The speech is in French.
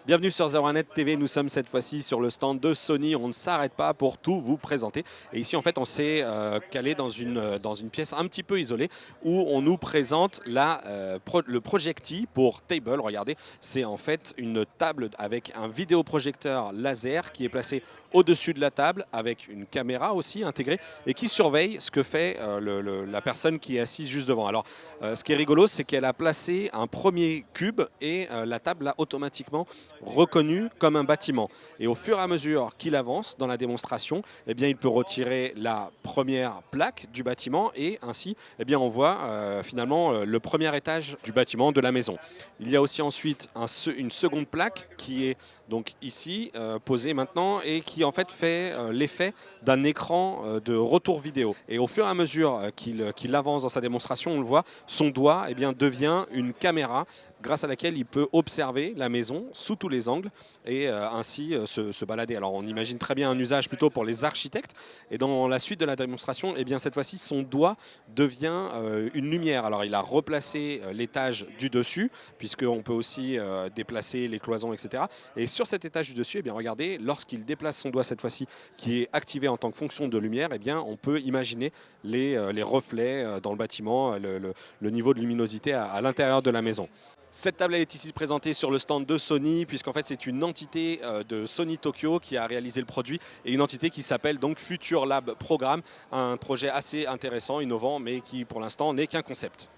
Bienvenue sur 01net TV, nous sommes cette fois-ci sur le stand de Sony, on ne s'arrête pas pour tout vous présenter. Et ici en fait on s'est calé dans une pièce un petit peu isolée où on nous présente le Projecti pour Table. Regardez, c'est en fait une table avec un vidéoprojecteur laser qui est placé au-dessus de la table avec une caméra aussi intégrée et qui surveille ce que fait la personne qui est assise juste devant. Alors ce qui est rigolo, c'est qu'elle a placé un premier cube et la table l'a automatiquement reconnu comme un bâtiment. Et au fur et à mesure qu'il avance dans la démonstration, eh bien, il peut retirer la première plaque du bâtiment et ainsi eh bien, on voit finalement le premier étage du bâtiment de la maison. Il y a aussi ensuite une seconde plaque qui est donc ici posée maintenant et qui en fait fait l'effet d'un écran de retour vidéo. Et au fur et à mesure qu'il avance dans sa démonstration, on le voit, son doigt eh bien, devient une caméra grâce à laquelle il peut observer la maison sous tous les angles et ainsi se balader. Alors on imagine très bien un usage plutôt pour les architectes et dans la suite de la démonstration, eh bien, cette fois-ci son doigt devient une lumière. Alors il a replacé l'étage du dessus puisqu'on peut aussi déplacer les cloisons, etc. Et sur cet étage du dessus, eh bien, regardez, lorsqu'il déplace son doigt cette fois-ci qui est activé en tant que fonction de lumière, eh bien, on peut imaginer les reflets dans le bâtiment, le niveau de luminosité à l'intérieur de la maison. Cette table elle est ici présentée sur le stand de Sony puisqu'en fait c'est une entité de Sony Tokyo qui a réalisé le produit et une entité qui s'appelle donc Future Lab Programme, un projet assez intéressant, innovant mais qui pour l'instant n'est qu'un concept.